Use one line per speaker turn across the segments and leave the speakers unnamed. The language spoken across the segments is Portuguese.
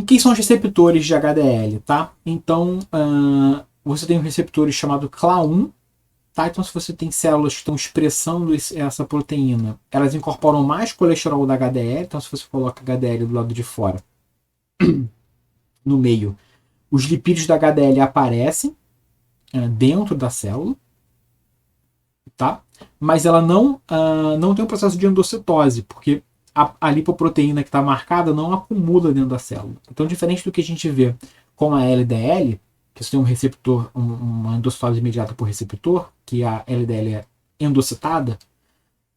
quem são os receptores de HDL, tá? Então, você tem um receptor chamado CLA1, tá? Então, se você tem células que estão expressando essa proteína, elas incorporam mais colesterol da HDL. Então, se você coloca HDL do lado de fora, no meio, os lipídios da HDL aparecem dentro da célula, tá? Mas ela não tem um processo de endocitose, porque a lipoproteína que está marcada não acumula dentro da célula. Então, diferente do que a gente vê com a LDL, que você tem um receptor, uma endocitose imediata por receptor, que a LDL é endocitada,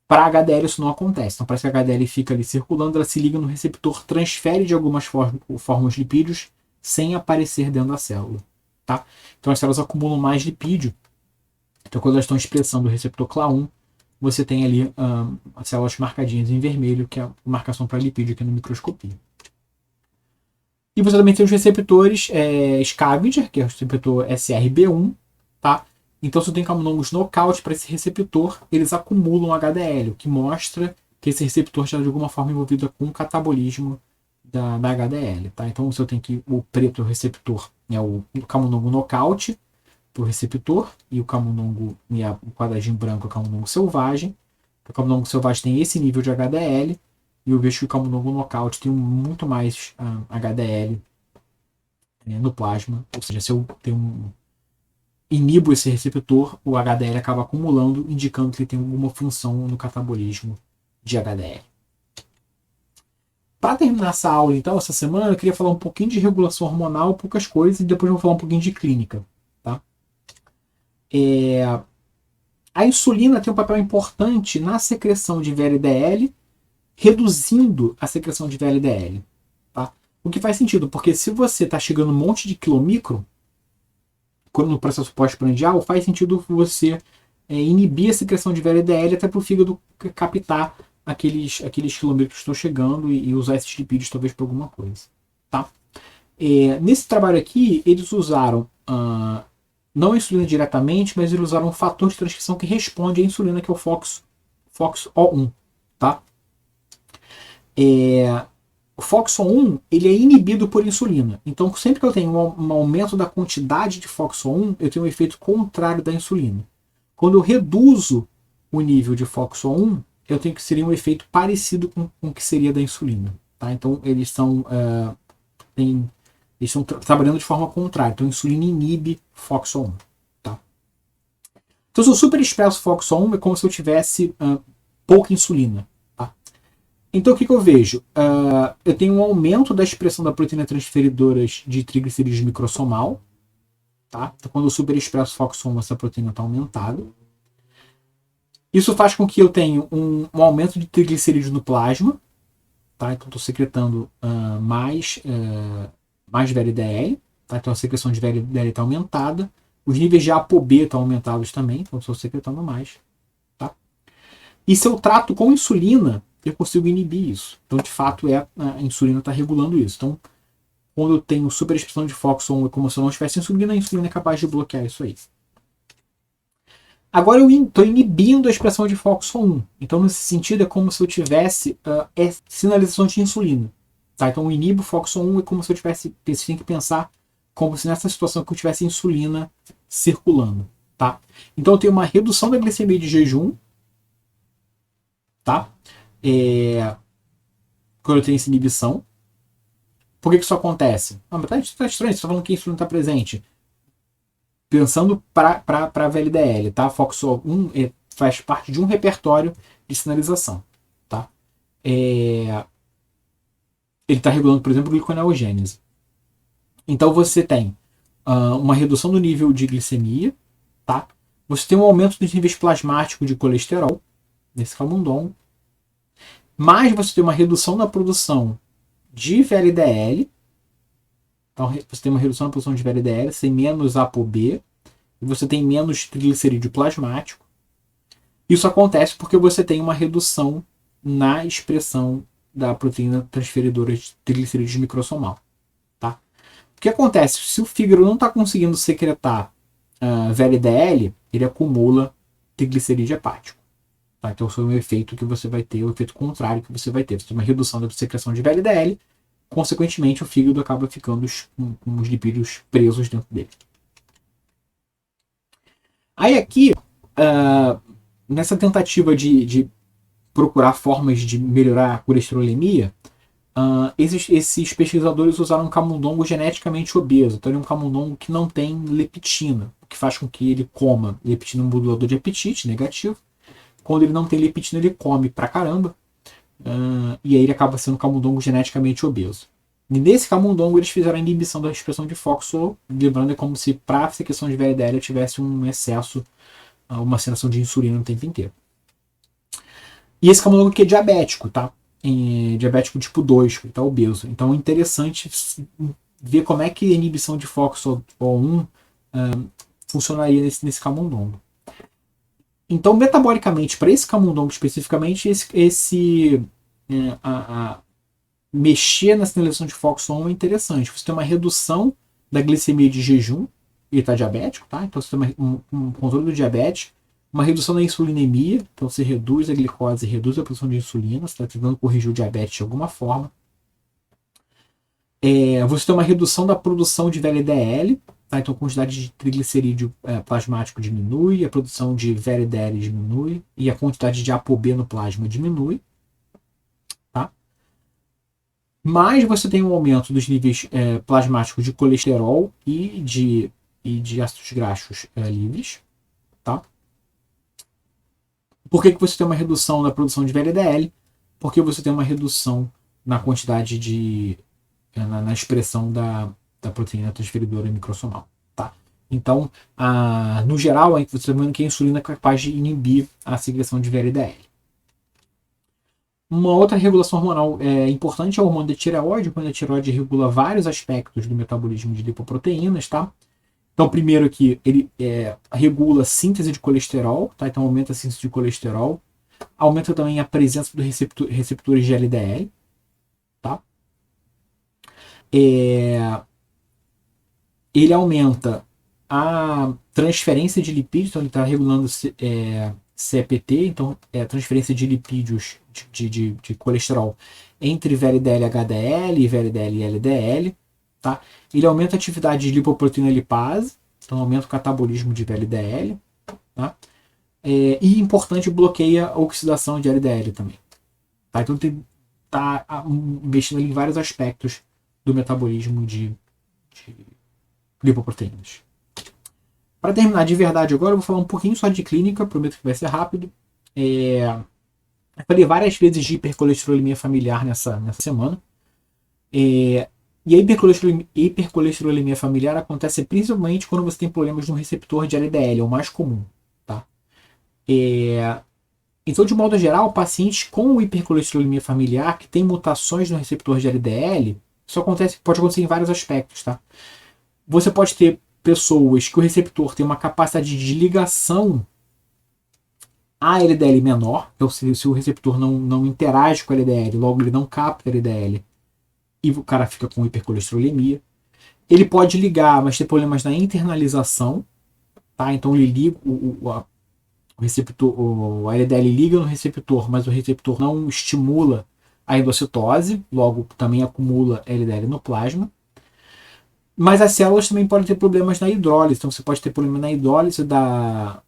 para a HDL isso não acontece. Então, parece que a HDL fica ali circulando, ela se liga no receptor, transfere de algumas formas lipídios sem aparecer dentro da célula, tá? Então, as células acumulam mais lipídio. Então, quando elas estão expressando o receptor CLA1, você tem ali as células marcadinhas em vermelho, que é a marcação para lipídio aqui no microscopio. E você também tem os receptores scavenger, que é o receptor SRB1, tá? Então, se você tem camundongos nocaute para esse receptor, eles acumulam HDL, o que mostra que esse receptor está de alguma forma envolvido com o catabolismo da HDL, tá? Então, você tem que o preto receptor é o camundongo nocaute para o receptor, e o camundongo, e o quadradinho branco é o camundongo selvagem. O camundongo selvagem tem esse nível de HDL, e eu vejo que o camundongo nocaute tem muito mais HDL no plasma. Ou seja, se eu inibo esse receptor, o HDL acaba acumulando, indicando que ele tem alguma função no catabolismo de HDL. Para terminar essa aula, então, essa semana, eu queria falar um pouquinho de regulação hormonal, poucas coisas, e depois eu vou falar um pouquinho de clínica. Tá? A insulina tem um papel importante na secreção de VLDL, reduzindo a secreção de VLDL. Tá? O que faz sentido, porque se você está chegando um monte de quilomicro, no processo pós-prandial, faz sentido você inibir a secreção de VLDL até para o fígado captar aqueles quilomicros que estão chegando e usar esses lipídios talvez para alguma coisa. Tá? Nesse trabalho aqui, eles usaram não a insulina diretamente, mas eles usaram um fator de transcrição que responde à insulina, que é o FOXO1. Tá? O FOXO1 ele é inibido por insulina. Então, sempre que eu tenho um aumento da quantidade de FOXO1, eu tenho um efeito contrário da insulina. Quando eu reduzo o nível de FOXO1, eu tenho que seria um efeito parecido com o que seria da insulina. Tá? Então, eles estão trabalhando de forma contrária. Então, a insulina inibe FOXO1. Tá? Então, se eu superexpresso FOXO1, é como se eu tivesse pouca insulina. Então, o que eu vejo? Eu tenho um aumento da expressão da proteína transferidora de triglicerídeos microsomal. Tá? Então, quando eu superexpresso FOXO1, essa proteína está aumentada. Isso faz com que eu tenha um aumento de triglicerídeos no plasma. Tá? Então, estou secretando mais VLDL. Tá? Então, a secreção de VLDL está aumentada. Os níveis de ApoB estão aumentados também. Então, estou secretando mais. Tá? E se eu trato com insulina, eu consigo inibir isso. Então, de fato, a insulina está regulando isso. Então, quando eu tenho superexpressão de FOXO1, é como se eu não tivesse insulina, a insulina é capaz de bloquear isso aí. Agora eu estou inibindo a expressão de FOXO1. Então, nesse sentido, é como se eu tivesse sinalização de insulina. Tá? Então, eu inibo FOXO1 é como se eu tivesse... Você tem que pensar como se nessa situação que eu tivesse insulina circulando. Tá? Então, eu tenho uma redução da glicemia de jejum. Tá? Quando eu tenho essa inibição. Por que isso acontece? Mas tá estranho, você está falando que a insulina está presente. Pensando para a VLDL, tá? FOXO1 faz parte de um repertório de sinalização. Tá? Ele está regulando, por exemplo, gliconeogênese. Então você tem uma redução do nível de glicemia. Tá? Você tem um aumento dos níveis plasmáticos de colesterol nesse camundongo. Mas você tem uma redução na produção de VLDL. Então você tem uma redução na produção de VLDL, você tem menos ApoB, e você tem menos triglicerídeo plasmático. Isso acontece porque você tem uma redução na expressão da proteína transferidora de triglicerídeos microsomal. Tá? O que acontece? Se o fígado não está conseguindo secretar VLDL, ele acumula triglicerídeo hepático. Então, esse é um efeito que você vai ter, o efeito contrário que você vai ter. Você tem uma redução da secreção de VLDL consequentemente, o fígado acaba ficando com os lipídios presos dentro dele. Aí aqui, nessa tentativa de procurar formas de melhorar a colesterolemia, esses pesquisadores usaram um camundongo geneticamente obeso. Então ele é um camundongo que não tem leptina, o que faz com que ele coma. Leptina é um modulador de apetite negativo. Quando ele não tem leptina, ele come pra caramba. E aí ele acaba sendo um camundongo geneticamente obeso. E nesse camundongo eles fizeram a inibição da expressão de FOXO, lembrando, é como se para a secreção de VLDL tivesse um excesso, uma sensação de insulina no tempo inteiro. E esse camundongo aqui é diabético, tá? Diabético tipo 2, que está obeso. Então é interessante ver como é que a inibição de FOXO1 funcionaria nesse camundongo. Então, metabolicamente, para esse camundongo especificamente, mexer na sinalização de FOXO1 é interessante. Você tem uma redução da glicemia de jejum, ele está diabético, tá? Então você tem um controle do diabetes, uma redução da insulinemia, então você reduz a glicose, reduz a produção de insulina, você está tentando corrigir o diabetes de alguma forma. Você tem uma redução da produção de VLDL, tá? Então a quantidade de triglicerídeo plasmático diminui, a produção de VLDL diminui e a quantidade de ApoB no plasma diminui. Tá? Mas você tem um aumento dos níveis plasmáticos de colesterol e de ácidos graxos livres. Tá? Por que você tem uma redução na produção de VLDL? Porque você tem uma redução na quantidade na expressão da proteína transferidora microsomal. Tá? Então, no geral, você está vendo que a insulina é capaz de inibir a secreção de VLDL. Uma outra regulação hormonal importante é o hormônio da tireoide. O hormônio da tireoide regula vários aspectos do metabolismo de lipoproteínas. Tá? Então, primeiro aqui, ele regula a síntese de colesterol, tá? Então aumenta a síntese de colesterol, aumenta também a presença dos receptores de LDL, tá? Ele aumenta a transferência de lipídios, então ele está regulando CPT, então transferência de lipídios de colesterol entre VLDL HDL e VLDL LDL. Tá? Ele aumenta a atividade de lipoproteína lipase, então aumenta o catabolismo de VLDL. Tá? E, importante, bloqueia a oxidação de LDL também. Tá? Então está investindo em vários aspectos do metabolismo de lipoproteínas. Para terminar de verdade agora, eu vou falar um pouquinho só de clínica, prometo que vai ser rápido. Eu falei várias vezes de hipercolesterolemia familiar nessa semana. E a hipercolesterolemia familiar acontece principalmente quando você tem problemas no receptor de LDL, é o mais comum. Tá? Então, de modo geral, pacientes com hipercolesterolemia familiar que tem mutações no receptor de LDL, isso pode acontecer em vários aspectos. Tá? Você pode ter pessoas que o receptor tem uma capacidade de ligação a LDL menor, então se o receptor não interage com a LDL, logo ele não capta a LDL, e o cara fica com hipercolesterolemia. Ele pode ligar, mas ter problemas na internalização, tá? Então ele liga o receptor, o LDL liga no receptor, mas o receptor não estimula a endocitose, logo também acumula LDL no plasma. Mas as células também podem ter problemas na hidrólise, então você pode ter problema na hidrólise da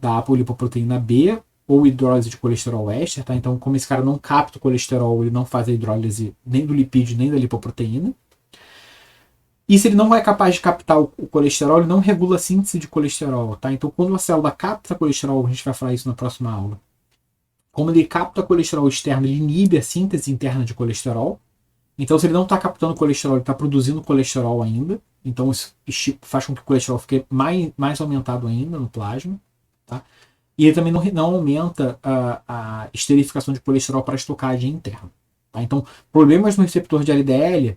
apolipoproteína B ou hidrólise de colesterol éster, tá? Então, como esse cara não capta o colesterol, ele não faz a hidrólise nem do lipídio nem da lipoproteína. E se ele não é capaz de captar o colesterol, ele não regula a síntese de colesterol, tá? Então, quando a célula capta colesterol, a gente vai falar isso na próxima aula. Como ele capta colesterol externo, ele inibe a síntese interna de colesterol. Então, se ele não está captando colesterol, ele está produzindo colesterol ainda. Então, isso faz com que o colesterol fique mais aumentado ainda no plasma. Tá? E ele também não aumenta a esterificação de colesterol para a estocagem interna. Tá? Então, problemas no receptor de LDL,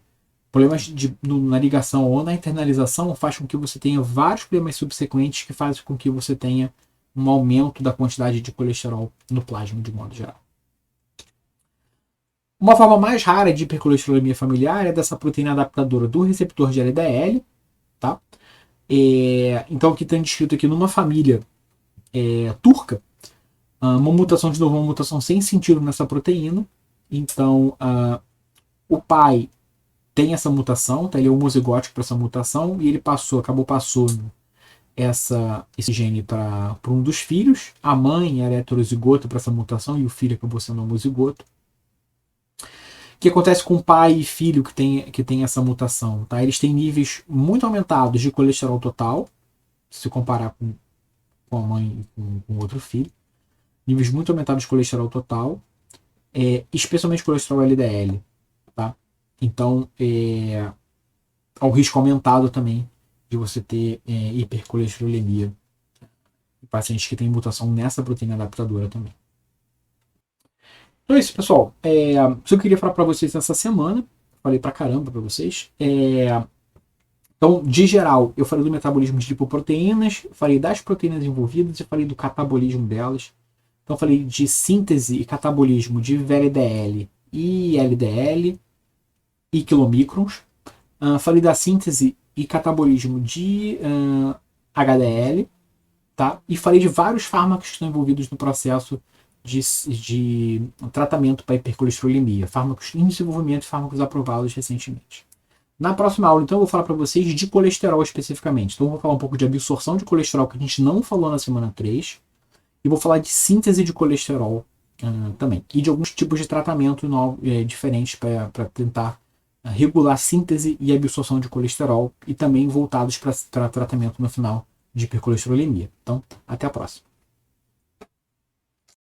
problemas na ligação ou na internalização, faz com que você tenha vários problemas subsequentes que fazem com que você tenha um aumento da quantidade de colesterol no plasma, de modo geral. Uma forma mais rara de hipercolesterolemia familiar é dessa proteína adaptadora do receptor de LDL. Tá? Então, aqui está descrito aqui numa família turca, uma mutação sem sentido nessa proteína. Então, o pai tem essa mutação, tá? Ele é homozigótico para essa mutação e ele acabou passando esse gene para um dos filhos. A mãe era heterozigota para essa mutação e o filho acabou sendo homozigoto. O que acontece com pai e filho que tem essa mutação? Tá? Eles têm níveis muito aumentados de colesterol total, se comparar com a mãe e com outro filho. Níveis muito aumentados de colesterol total, especialmente colesterol LDL. Tá? Então, há um risco aumentado também de você ter hipercolesterolemia em pacientes que têm mutação nessa proteína adaptadora também. Então é isso, pessoal. Isso que eu queria falar para vocês essa semana. Falei pra caramba para vocês. Então, de geral, eu falei do metabolismo de lipoproteínas, falei das proteínas envolvidas e falei do catabolismo delas. Então, falei de síntese e catabolismo de VLDL e LDL e quilomicrons. Falei da síntese e catabolismo de HDL, tá? E falei de vários fármacos que estão envolvidos no processo de tratamento para hipercolesterolemia, fármacos em desenvolvimento e fármacos aprovados recentemente. Na próxima aula, então, eu vou falar para vocês de colesterol especificamente. Então, eu vou falar um pouco de absorção de colesterol, que a gente não falou na semana 3, e vou falar de síntese de colesterol também, e de alguns tipos de tratamento diferentes para tentar regular a síntese e absorção de colesterol, e também voltados para tratamento no final de hipercolesterolemia. Então, até a próxima.